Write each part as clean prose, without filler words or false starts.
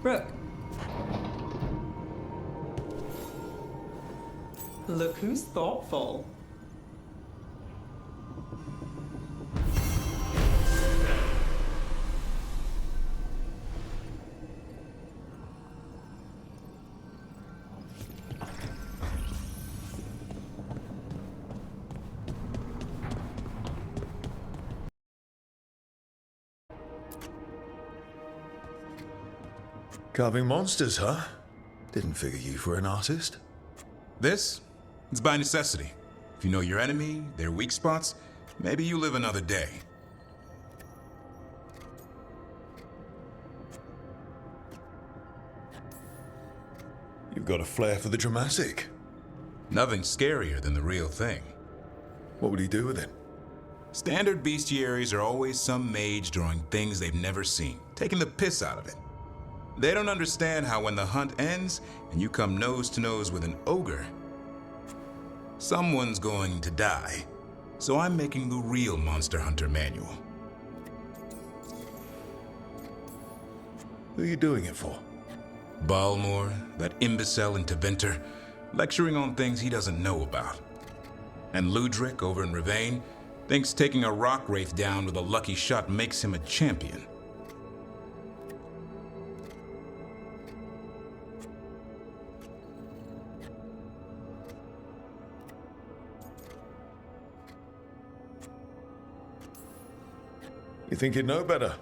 Brooke. Look who's thoughtful. Carving monsters, huh? Didn't figure you for an artist. This? It's by necessity. If you know your enemy, their weak spots, maybe you live another day. You've got a flair for the dramatic. Nothing scarier than the real thing. What would he do with it? Standard bestiaries are always some mage drawing things they've never seen, taking the piss out of it. They don't understand how when the hunt ends and you come nose to nose with an ogre, someone's going to die. So I'm making the real Monster Hunter manual. Who are you doing it for? Balmor, that imbecile in Teventer, lecturing on things he doesn't know about. And Ludric over in Rivain thinks taking a rock wraith down with a lucky shot makes him a champion. You think you'd know better?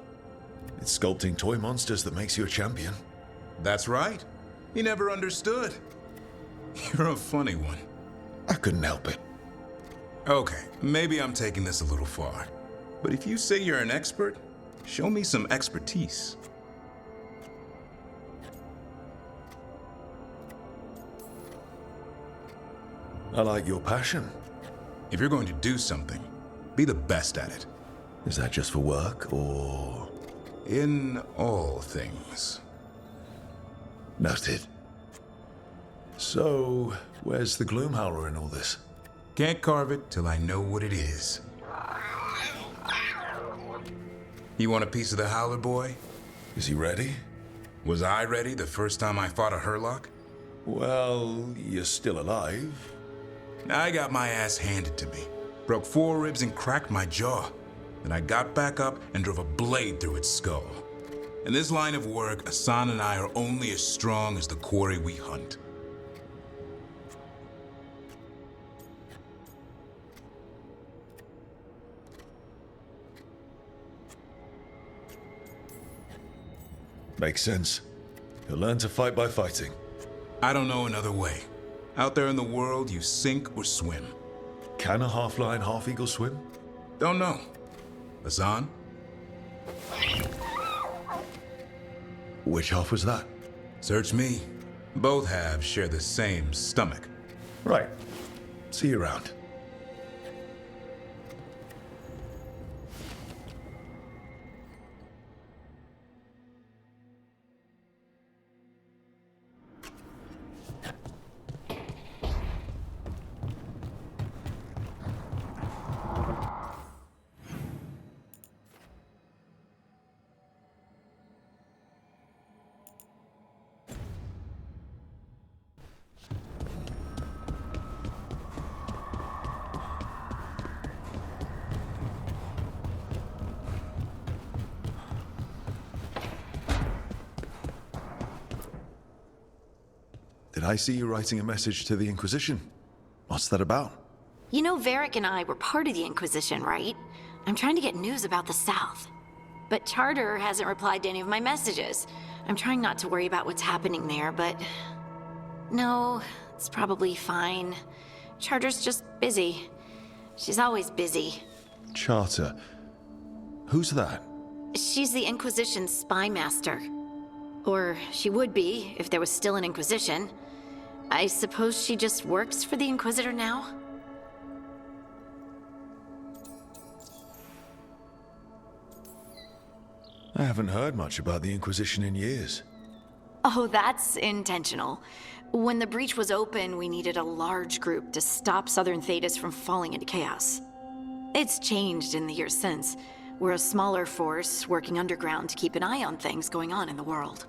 It's sculpting toy monsters that makes you a champion. That's right. He never understood. You're a funny one. I couldn't help it. Okay, maybe I'm taking this a little far. But if you say you're an expert, show me some expertise. I like your passion. If you're going to do something, be the best at it. Is that just for work, or...? In all things. Noted. So, where's the Gloomhowler in all this? Can't carve it till I know what it is. You want a piece of the Howler boy? Is he ready? Was I ready the first time I fought a Hurlock? Well, you're still alive. I got my ass handed to me. Broke 4 ribs and cracked my jaw. Then I got back up and drove a blade through its skull. In this line of work, Asan and I are only as strong as the quarry we hunt. Makes sense. You'll learn to fight by fighting. I don't know another way. Out there in the world, you sink or swim. Can a half-lion, half-eagle swim? Don't know. Asan? Which half was that? Search me. Both halves share the same stomach. Right. See you around. Did I see you writing a message to the Inquisition? What's that about? You know, Varric and I were part of the Inquisition, right? I'm trying to get news about the South. But Charter hasn't replied to any of my messages. I'm trying not to worry about what's happening there, but... No, it's probably fine. Charter's just busy. She's always busy. Charter. Who's that? She's the Inquisition's spy master. Or she would be, if there was still an Inquisition. I suppose she just works for the Inquisitor now? I haven't heard much about the Inquisition in years. Oh, that's intentional. When the breach was open, we needed a large group to stop Southern Thedas from falling into chaos. It's changed in the years since. We're a smaller force working underground to keep an eye on things going on in the world.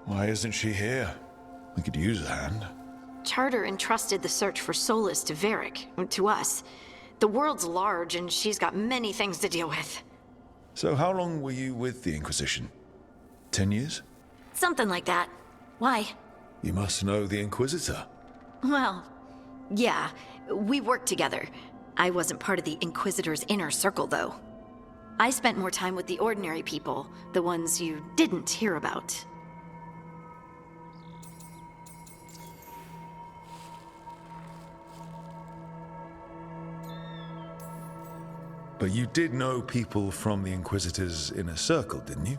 Why isn't she here? We could use a hand. Charter entrusted the search for Solus to Varric, to us. The world's large, and she's got many things to deal with. So how long were you with the Inquisition? 10 years? Something like that. Why? You must know the Inquisitor. Well, yeah, we worked together. I wasn't part of the Inquisitor's inner circle, though. I spent more time with the ordinary people, the ones you didn't hear about. But you did know people from the Inquisitor's inner circle, didn't you?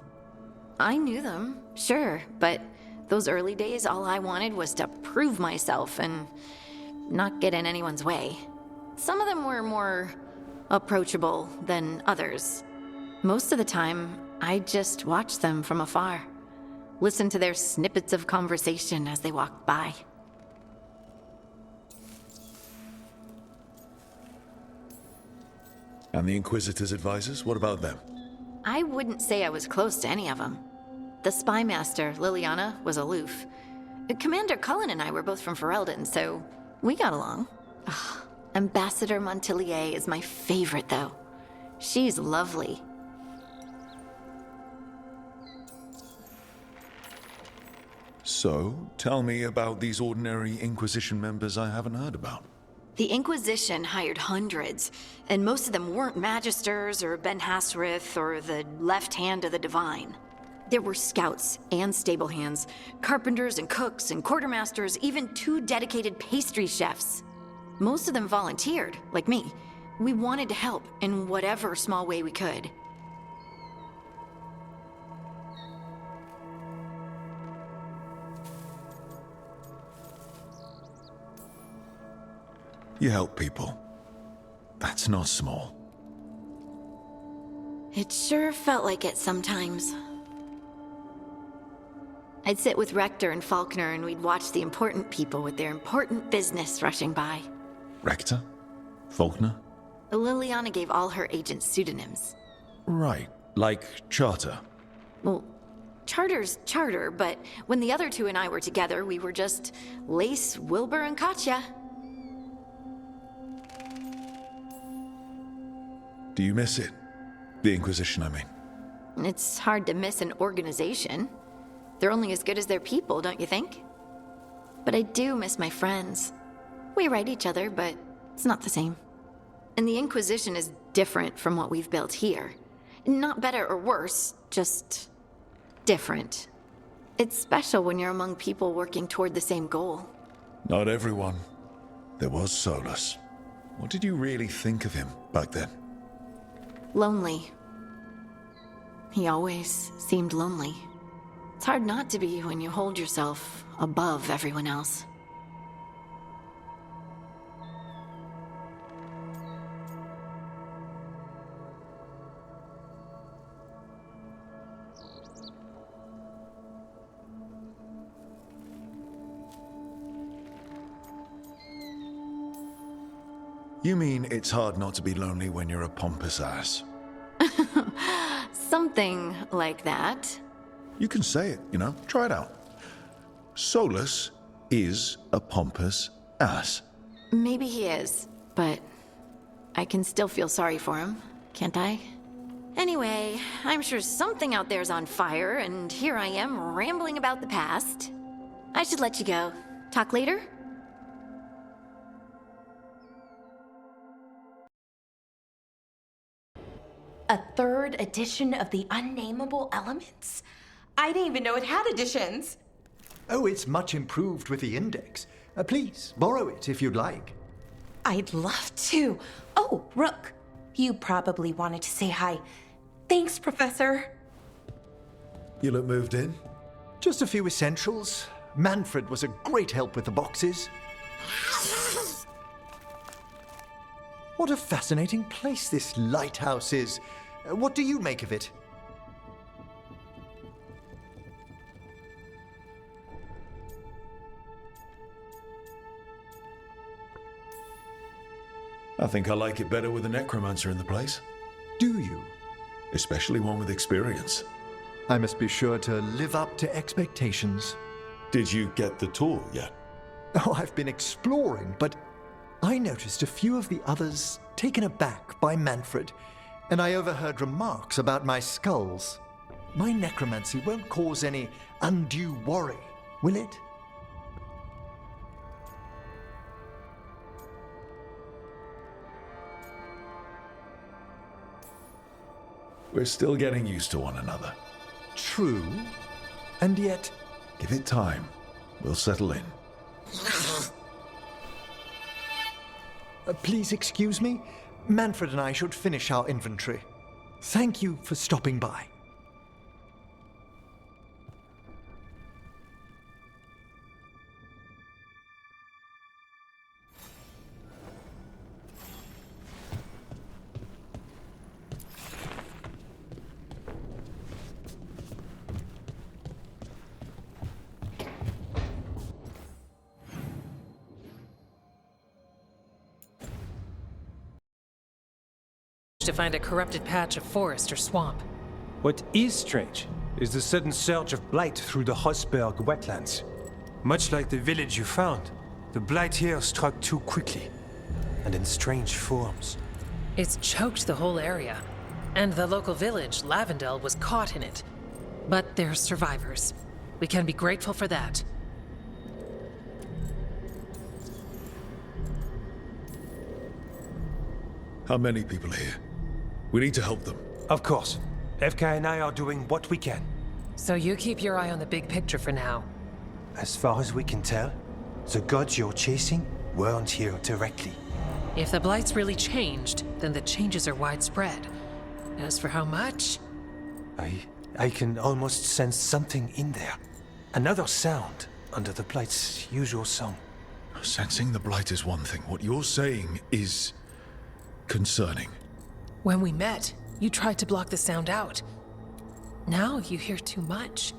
I knew them, sure, but those early days, all I wanted was to prove myself and not get in anyone's way. Some of them were more approachable than others. Most of the time, I just watched them from afar, listened to their snippets of conversation as they walked by. And the Inquisitor's advisors, what about them? I wouldn't say I was close to any of them. The spy master, Liliana, was aloof. Commander Cullen and I were both from Ferelden, so we got along. Ugh, Ambassador Montilier is my favorite, though. She's lovely. So, tell me about these ordinary Inquisition members I haven't heard about. The Inquisition hired hundreds, and most of them weren't Magisters or Ben Hasrith or the left hand of the Divine. There were scouts and stable hands, carpenters and cooks and quartermasters, even 2 dedicated pastry chefs. Most of them volunteered, like me. We wanted to help in whatever small way we could. You help people. That's not small. It sure felt like it sometimes. I'd sit with Rector and Faulkner and we'd watch the important people with their important business rushing by. Rector? Faulkner? Liliana gave all her agents pseudonyms. Right, like Charter. Well, Charter's Charter, but when the other 2 and I were together, we were just Lace, Wilbur, and Katya. Do you miss it? The Inquisition, I mean. It's hard to miss an organization. They're only as good as their people, don't you think? But I do miss my friends. We write each other, but it's not the same. And the Inquisition is different from what we've built here. Not better or worse, just different. It's special when you're among people working toward the same goal. Not everyone. There was Solus. What did you really think of him back then? Lonely. He always seemed lonely. It's hard not to be when you hold yourself above everyone else. You mean it's hard not to be lonely when you're a pompous ass? Something like that. You can say it, you know, try it out. Solus is a pompous ass. Maybe he is, but I can still feel sorry for him, can't I? Anyway, I'm sure something out there's on fire, and here I am rambling about the past. I should let you go. Talk later? A 3rd edition of the Unnameable Elements? I didn't even know it had editions. Oh, it's much improved with the index. Please, borrow it if you'd like. I'd love to. Oh, Rook, you probably wanted to say hi. Thanks, Professor. You look moved in. Just a few essentials. Manfred was a great help with the boxes. What a fascinating place this lighthouse is. What do you make of it? I think I like it better with a necromancer in the place. Do you? Especially one with experience. I must be sure to live up to expectations. Did you get the tour yet? Oh, I've been exploring, but I noticed a few of the others taken aback by Manfred, and I overheard remarks about my skulls. My necromancy won't cause any undue worry, will it? We're still getting used to one another. True, and yet... Give it time. We'll settle in. Please excuse me. Manfred and I should finish our inventory. Thank you for stopping by. To find a corrupted patch of forest or swamp. What is strange is the sudden surge of blight through the Hosberg wetlands. Much like the village you found, the blight here struck too quickly, and in strange forms. It's choked the whole area, and the local village, Lavendel, was caught in it. But they're survivors. We can be grateful for that. How many people are here? We need to help them. Of course. FK and I are doing what we can. So you keep your eye on the big picture for now. As far as we can tell, the gods you're chasing weren't here directly. If the blight's really changed, then the changes are widespread. As for how much? I can almost sense something in there. Another sound under the blight's usual song. Sensing the blight is one thing. What you're saying is concerning. When we met, you tried to block the sound out. Now you hear too much.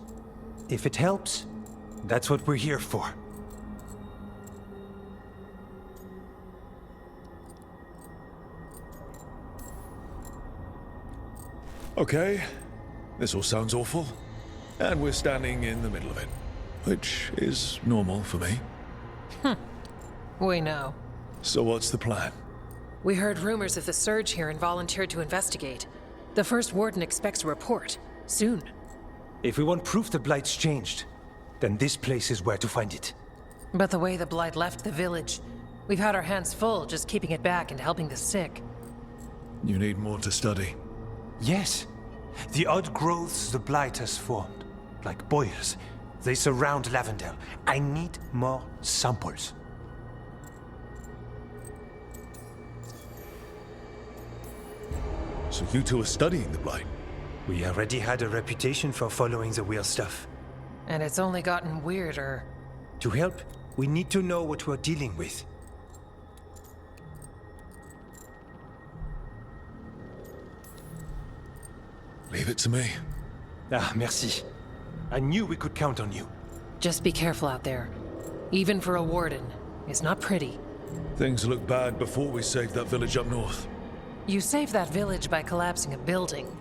If it helps, that's what we're here for. Okay, this all sounds awful. And we're standing in the middle of it, which is normal for me. We know. So what's the plan? We heard rumors of the surge here and volunteered to investigate. The first warden expects a report. Soon. If we want proof the blight's changed, then this place is where to find it. But the way the blight left the village, we've had our hands full just keeping it back and helping the sick. You need more to study. Yes. The odd growths the blight has formed, like boils, they surround Lavendel. I need more samples. So you two are studying the blight? We already had a reputation for following the weird stuff. And it's only gotten weirder. To help, we need to know what we're dealing with. Leave it to me. Ah, merci. I knew we could count on you. Just be careful out there. Even for a warden, it's not pretty. Things looked bad before we saved that village up north. You saved that village by collapsing a building.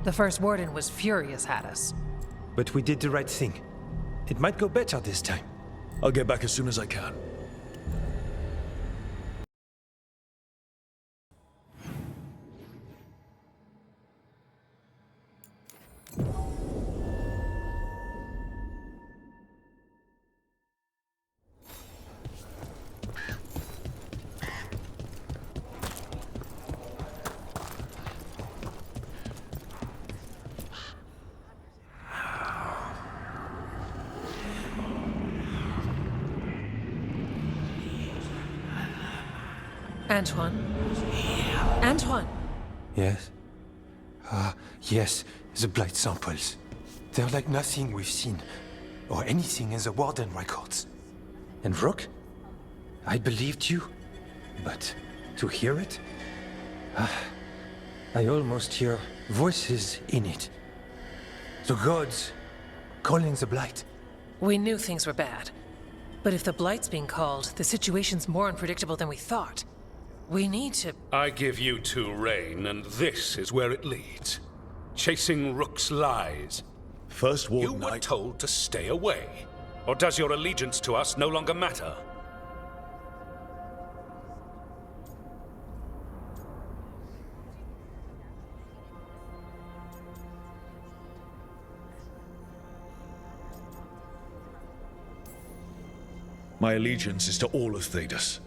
The first warden was furious at us. But we did the right thing. It might go better this time. I'll get back as soon as I can. Antoine? Antoine! Yes? Yes, the blight samples. They're like nothing we've seen, or anything in the Warden records. And Rook? I believed you, but to hear it? I almost hear voices in it. The gods calling the blight. We knew things were bad. But if the blight's being called, the situation's more unpredictable than we thought. We need to... I give you two reign, and this is where it leads. Chasing Rook's lies. First You Warden, were told to stay away. Or does your allegiance to us no longer matter? My allegiance is to all of Thedas.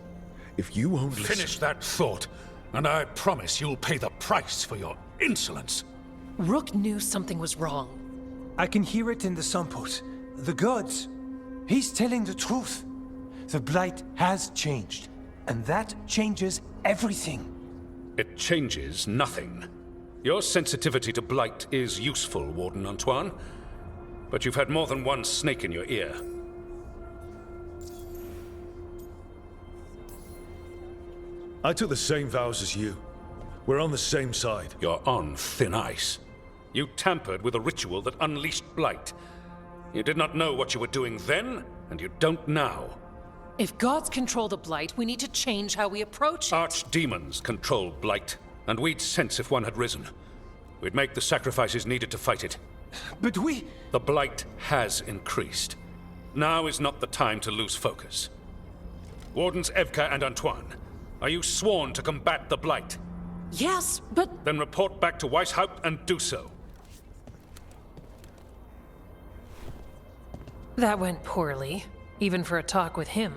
If you won't listen... Finish that thought, and I promise you'll pay the price for your insolence. Rook knew something was wrong. I can hear it in the samples. The gods. He's telling the truth. The Blight has changed, and that changes everything. It changes nothing. Your sensitivity to blight is useful, Warden Antoine. But you've had more than one snake in your ear. I took the same vows as you. We're on the same side. You're on thin ice. You tampered with a ritual that unleashed blight. You did not know what you were doing then, and you don't now. If gods control the Blight, we need to change how we approach it. Archdemons control blight, and we'd sense if one had risen. We'd make the sacrifices needed to fight it. But we... The blight has increased. Now is not the time to lose focus. Wardens Evka and Antoine, are you sworn to combat the blight? Yes, but... Then report back to Weishaupt and do so. That went poorly, even for a talk with him.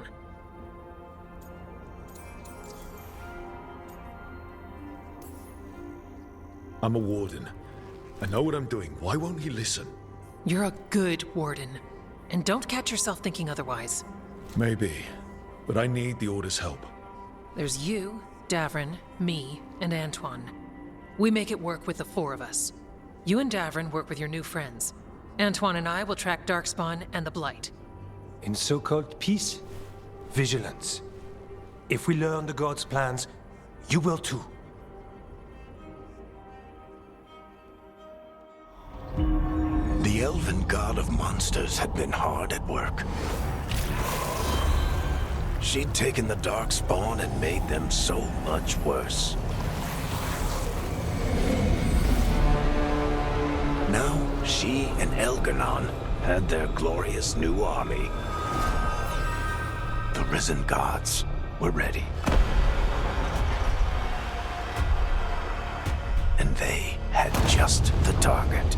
I'm a warden. I know what I'm doing. Why won't he listen? You're a good warden. And don't catch yourself thinking otherwise. Maybe. But I need the Order's help. There's you, Davrin, me, and Antoine. We make it work with the four of us. You and Davrin work with your new friends. Antoine and I will track Darkspawn and the Blight. In so-called peace, vigilance. If we learn the gods' plans, you will too. The elven god of monsters had been hard at work. She'd taken the Darkspawn and made them so much worse. Now, she and Elgar'nan had their glorious new army. The risen gods were ready. And they had just the target.